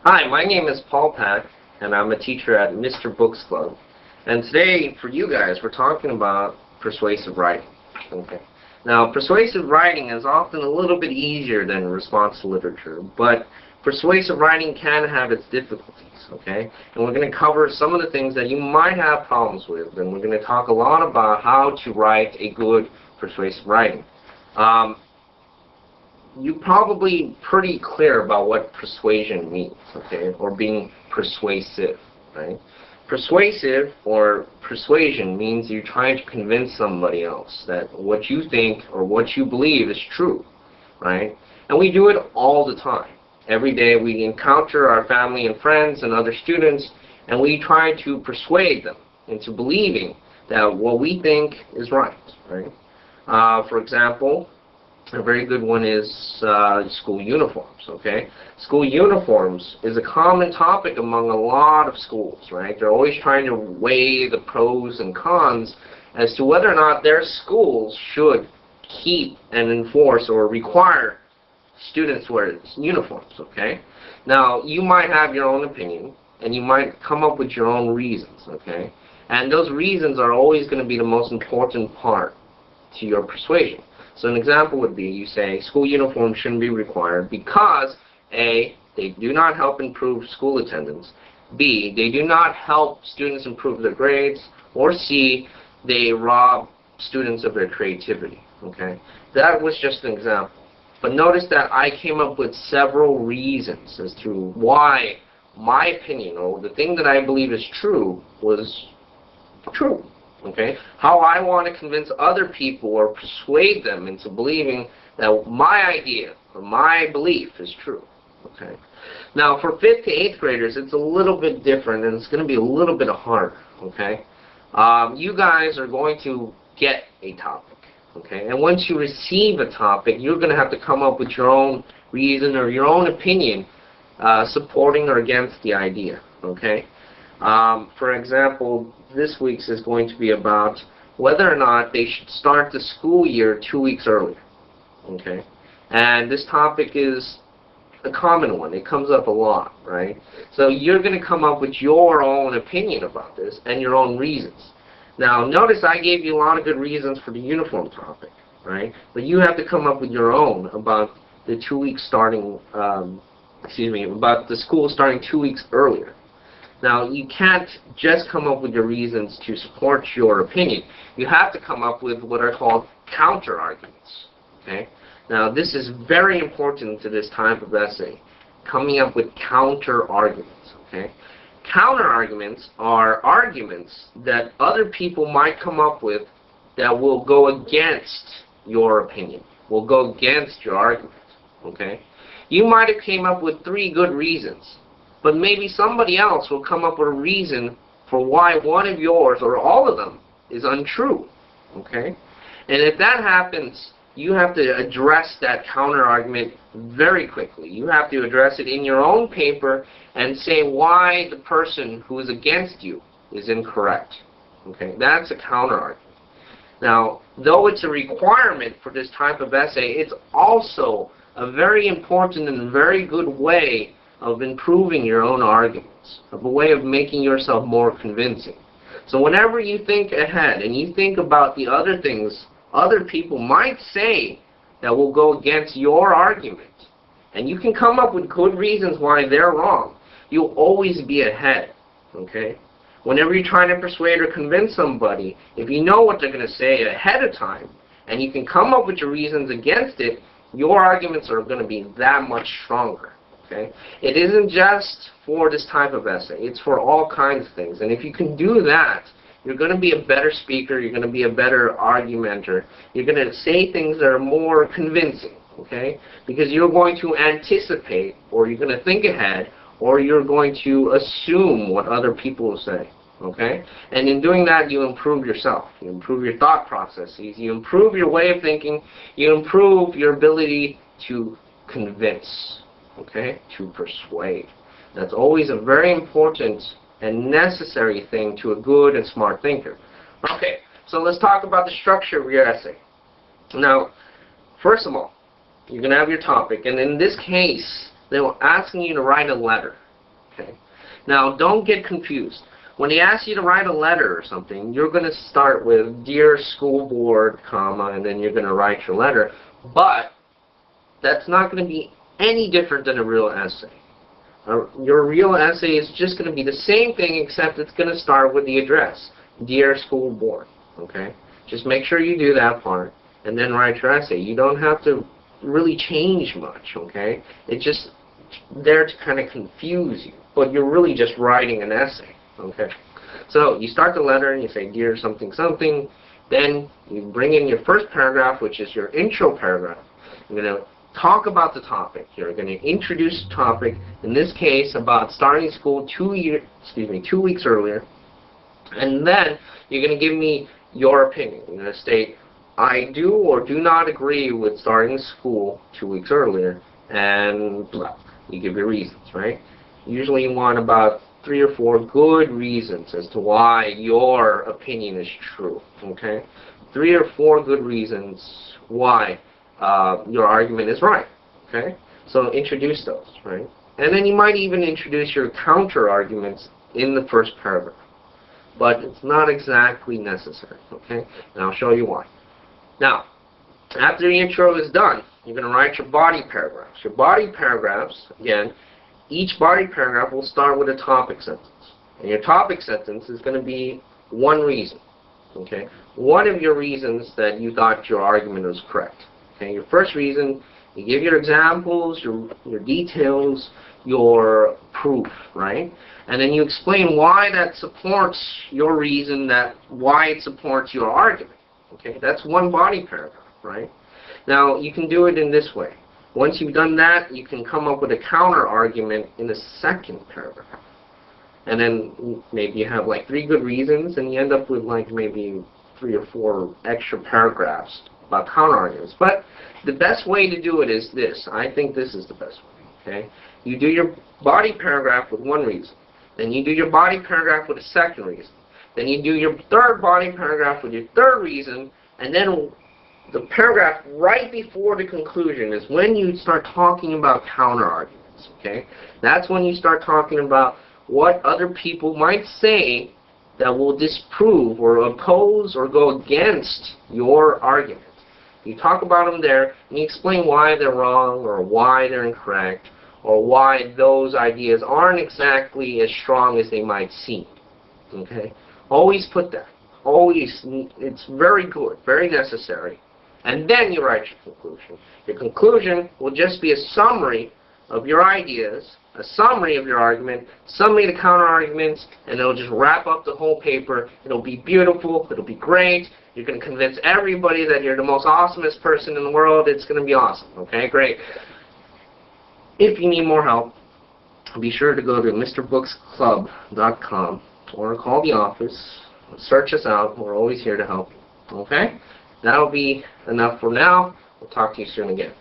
Hi, my name is Paul Pack, and I'm a teacher at Mr. Books Club. And today, for you guys, we're talking about persuasive writing. Okay. Now, persuasive writing is often a little bit easier than response to literature, but persuasive writing can have its difficulties. Okay. And we're going to cover some of the things that you might have problems with, and we're going to talk a lot about how to write a good persuasive writing. You're probably pretty clear about what persuasion means, okay, or being persuasive, right? Persuasive or persuasion means you're trying to convince somebody else that what you think or what you believe is true, right? And we do it all the time. Every day we encounter our family and friends and other students, and we try to persuade them into believing that what we think is right, right? For example, a very good one is school uniforms, okay? School uniforms is a common topic among a lot of schools, right? They're always trying to weigh the pros and cons as to whether or not their schools should keep and enforce or require students to wear uniforms, okay? Now, you might have your own opinion, and you might come up with your own reasons, okay? And those reasons are always going to be the most important part to your persuasion. So an example would be, you say, school uniforms shouldn't be required because, A, they do not help improve school attendance, B, they do not help students improve their grades, or C, they rob students of their creativity, okay? That was just an example. But notice that I came up with several reasons as to why my opinion, or the thing that I believe is true, was true. Okay? How I want to convince other people or persuade them into believing that my idea or my belief is true. Okay? Now, for 5th to 8th graders, it's a little bit different, and it's going to be a little bit harder. Okay? You guys are going to get a topic. Okay? And once you receive a topic, you're going to have to come up with your own reason or your own opinion supporting or against the idea. Okay? For example, this week's is going to be about whether or not they should start the school year 2 weeks earlier. Okay? And this topic is a common one. It comes up a lot, right? So you're going to come up with your own opinion about this and your own reasons. Now, notice I gave you a lot of good reasons for the uniform topic, right? But you have to come up with your own about the 2 weeks starting, about the school starting 2 weeks earlier. Now, you can't just come up with your reasons to support your opinion. You have to come up with what are called counter-arguments. Okay? Now, this is very important to this type of essay, coming up with counter-arguments. Okay? Counter-arguments are arguments that other people might come up with that will go against your opinion, will go against your argument. Okay? You might have came up with 3 good reasons, but maybe somebody else will come up with a reason for why one of yours or all of them is untrue. Okay? And if that happens, you have to address that counter-argument very quickly. You have to address it in your own paper and say why the person who is against you is incorrect. Okay? That's a counter-argument. Now, though it's a requirement for this type of essay, it's also a very important and very good way of improving your own arguments, of a way of making yourself more convincing. So whenever you think ahead and you think about the other things other people might say that will go against your argument, and you can come up with good reasons why they're wrong, you'll always be ahead. Okay? Whenever you're trying to persuade or convince somebody, if you know what they're going to say ahead of time, and you can come up with your reasons against it, your arguments are going to be that much stronger. Okay? It isn't just for this type of essay. It's for all kinds of things. And if you can do that, you're going to be a better speaker. You're going to be a better argumenter. You're going to say things that are more convincing. Okay? Because you're going to anticipate, or you're going to think ahead, or you're going to assume what other people will say. Okay? And in doing that, you improve yourself. You improve your thought processes. You improve your way of thinking. You improve your ability to convince. Okay? To persuade. That's always a very important and necessary thing to a good and smart thinker. Okay, so let's talk about the structure of your essay. Now, first of all, you're going to have your topic, and in this case, they were asking you to write a letter. Okay. Now, don't get confused. When they ask you to write a letter or something, you're going to start with "Dear School Board," comma, and then you're going to write your letter. But that's not going to be any different than a real essay. Your real essay is just going to be the same thing, except it's going to start with the address, "Dear School Board." Okay? Just make sure you do that part, and then write your essay. You don't have to really change much, okay? It's just there to kind of confuse you, but you're really just writing an essay, okay? So you start the letter and you say, "Dear something something," then you bring in your first paragraph, which is your intro paragraph. You're going to talk about the topic. You're going to introduce the topic, in this case about starting school 2 weeks earlier, and then you're going to give me your opinion. You're going to state, "I do or do not agree with starting school 2 weeks earlier," and blah. You give your reasons, right? Usually you want about 3 or 4 good reasons as to why your opinion is true, okay? 3 or 4 good reasons why your argument is right, okay? So introduce those, right? And then you might even introduce your counter arguments in the first paragraph. But it's not exactly necessary, okay? And I'll show you why. Now, after the intro is done, you're going to write your body paragraphs. Your body paragraphs, again, each body paragraph will start with a topic sentence. And your topic sentence is going to be one reason, okay? One of your reasons that you thought your argument was correct. Okay, your first reason, you give your examples, your details, your proof, right? And then you explain why that supports your reason, why it supports your argument. Okay, that's one body paragraph, right? Now, you can do it in this way. Once you've done that, you can come up with a counter argument in the second paragraph. And then maybe you have like 3 good reasons, and you end up with like maybe 3 or 4 extra paragraphs about counter arguments. But the best way to do it is this. I think this is the best way. Okay? You do your body paragraph with one reason. Then you do your body paragraph with a second reason. Then you do your third body paragraph with your third reason. And then the paragraph right before the conclusion is when you start talking about counter arguments. Okay? That's when you start talking about what other people might say that will disprove or oppose or go against your argument. You talk about them there, and you explain why they're wrong or why they're incorrect or why those ideas aren't exactly as strong as they might seem. Okay? Always put that. Always. It's very good, very necessary. And then you write your conclusion. Your conclusion will just be a summary of your ideas, a summary of your argument, summary of the counter-arguments, and it'll just wrap up the whole paper. It'll be beautiful. It'll be great. You're going to convince everybody that you're the most awesomest person in the world. It's going to be awesome. Okay, great. If you need more help, be sure to go to MrBooksClub.com or call the office. Search us out. We're always here to help. Okay? That'll be enough for now. We'll talk to you soon again.